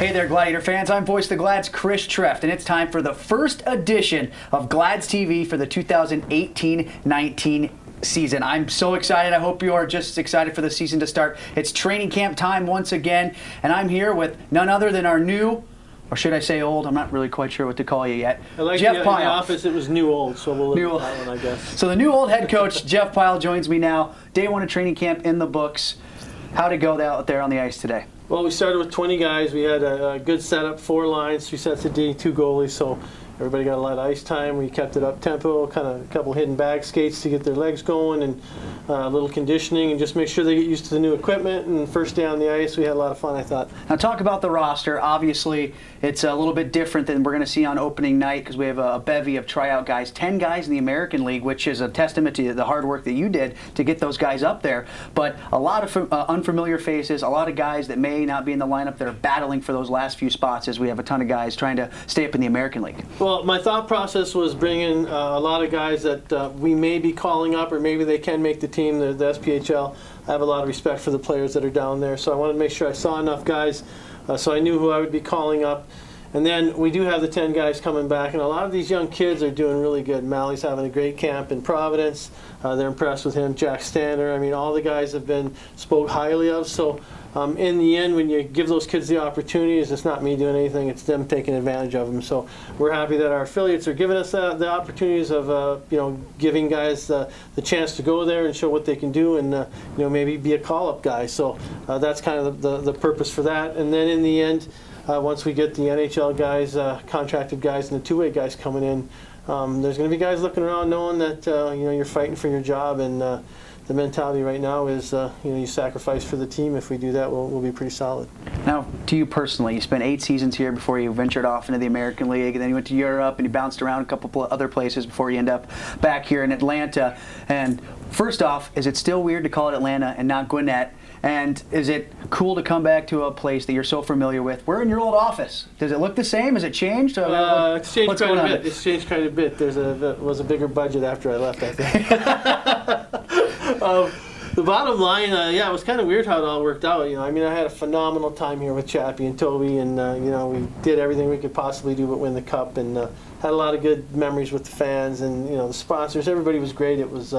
Hey there, Gladiator fans. I'm Voice of the Glad's Chris Treft, and it's time for the first edition of Glad's TV for the 2018-19 season. I'm so excited. I hope you are just as excited for the season to start. It's training camp time once again, and I'm here with none other than our new, or should I say old? I'm not really quite sure what to call you yet. I like Jeff Pyle. In the office, it was new old, so we'll look at that one, I guess. So the new old head coach, Jeff Pyle, joins me now. Day one of training camp in the books. How'd it go out there on the ice today? Well, we started with 20 guys. We had a good setup, 4 lines, 3 sets of D, 2 goalies, so everybody got a lot of ice time. We kept it up tempo, kind of a couple hidden bag skates to get their legs going, and a little conditioning, and just make sure they get used to the new equipment. And first day on the ice, we had a lot of fun, I thought. Now talk about the roster. Obviously, it's a little bit different than we're going to see on opening night because we have a bevy of tryout guys, 10 guys in the American League, which is a testament to the hard work that you did to get those guys up there. But a lot of unfamiliar faces, a lot of guys that may not be in the lineup that are battling for those last few spots as we have a ton of guys trying to stay up in the American League. Well, my thought process was bringing a lot of guys that we may be calling up, or maybe they can make the team, the SPHL. I have a lot of respect for the players that are down there, so I wanted to make sure I saw enough guys so I knew who I would be calling up. And then we do have the 10 guys coming back, and a lot of these young kids are doing really good. Mally's having a great camp in Providence. They're impressed with him. Jack Stander, I mean, all the guys have been spoke highly of. So in the end, when you give those kids the opportunities, it's not me doing anything, it's them taking advantage of them. So we're happy that our affiliates are giving us the opportunities of giving guys the chance to go there and show what they can do, and maybe be a call-up guy. So that's kind of the purpose for that. And then in the end, once we get the NHL guys, contracted guys, and the two-way guys coming in, there's going to be guys looking around knowing that you're fighting for your job, and the mentality right now is you sacrifice for the team. If we do that, we'll be pretty solid. Now, to you personally, you spent 8 seasons here before you ventured off into the American League, and then you went to Europe, and you bounced around a couple other places before you end up back here in Atlanta. And first off, is it still weird to call it Atlanta and not Gwinnett? And is it cool to come back to a place that you're so familiar with? We're in your old office. Does it look the same? Has it changed? It's changed quite a bit. It's changed quite a bit. There was a bigger budget after I left, I think. The bottom line, it was kind of weird how it all worked out. I mean, I had a phenomenal time here with Chappie and Toby, and we did everything we could possibly do but win the cup, and had a lot of good memories with the fans and the sponsors. Everybody was great. It was.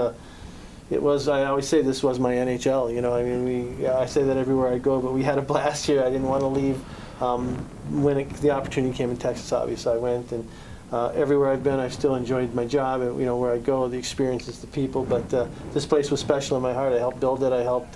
I always say this was my NHL. I mean, I say that everywhere I go, but we had a blast here. I didn't want to leave. When the opportunity came in Texas, obviously I went, and everywhere I've been, I've still enjoyed my job. And, where I go, the experiences, the people. But this place was special in my heart. I helped build it. I helped,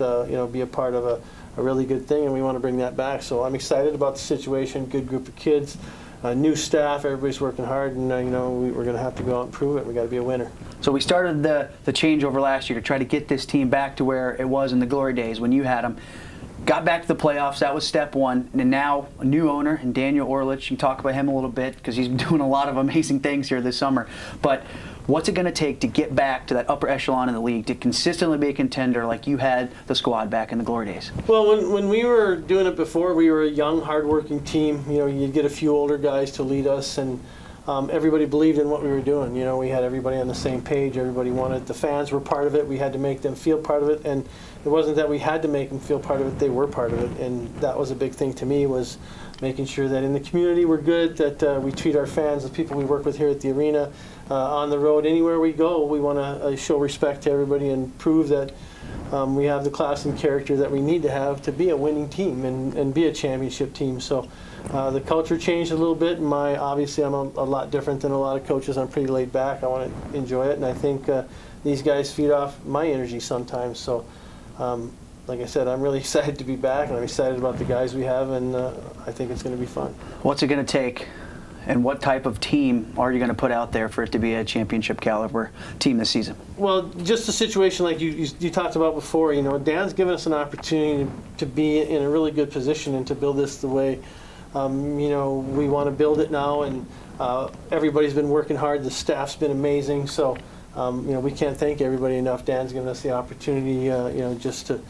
be a part of a really good thing, and we want to bring that back. So I'm excited about the situation. Good group of kids. New staff, everybody's working hard, and we're going to have to go out and prove it. We got to be a winner. So we started the changeover last year to try to get this team back to where it was in the glory days when you had them. Got back to the playoffs. That was step one. And now a new owner, and Daniel Orlich. You can talk about him a little bit because he's been doing a lot of amazing things here this summer. But what's it going to take to get back to that upper echelon in the league, to consistently be a contender like you had the squad back in the glory days? Well, when we were doing it before, we were a young, hardworking team. You'd get a few older guys to lead us, and everybody believed in what we were doing. We had everybody on the same page. Everybody wanted. The fans were part of it. We had to make them feel part of it, and it wasn't that we had to make them feel part of it. They were part of it, and that was a big thing to me, was making sure that in the community we're good, that we treat our fans, the people we work with here at the arena, on the road, anywhere we go, we want to show respect to everybody and prove that we have the class and character that we need to have to be a winning team and be a championship team. So the culture changed a little bit. Obviously I'm a lot different than a lot of coaches. I'm pretty laid back. I want to enjoy it, and I think these guys feed off my energy sometimes. So like I said, I'm really excited to be back, and I'm excited about the guys we have, and I think it's going to be fun. What's it going to take, and what type of team are you going to put out there for it to be a championship caliber team this season? Well, just a situation like you talked about before. Dan's given us an opportunity to be in a really good position and to build this the way we want to build it now, and everybody's been working hard. The staff's been amazing, so we can't thank everybody enough. Dan's given us the opportunity, just to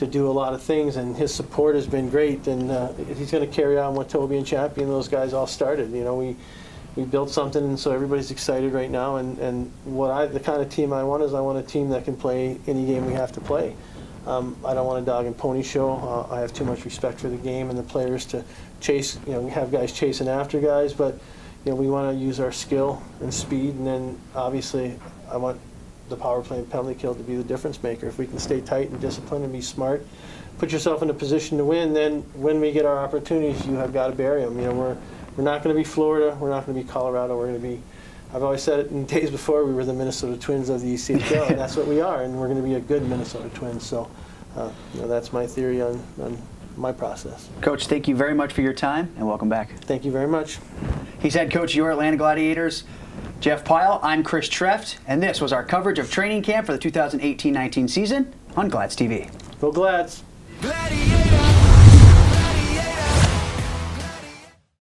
do a lot of things, and his support has been great, and he's going to carry on what Toby and Chappie and those guys all started. We built something, and so everybody's excited right now, and the kind of team I want is I want a team that can play any game we have to play. I don't want a dog and pony show. I have too much respect for the game and the players to chase. We have guys chasing after guys, but we want to use our skill and speed, and then obviously I want the power play and penalty kill to be the difference maker. If we can stay tight and disciplined and be smart, put yourself in a position to win, then when we get our opportunities, you have got to bury them. We're not going to be Florida. We're not going to be Colorado. We're going to be, I've always said it in days before, we were the Minnesota Twins of the ECHL, and that's what we are, and we're going to be a good Minnesota Twins. So that's my theory on my process. Coach, thank you very much for your time, and welcome back. Thank you very much. He's head coach of your Atlanta Gladiators, Jeff Pyle. I'm Chris Treft, and this was our coverage of training camp for the 2018-19 season on Glads TV. Go Glads! Gladiators!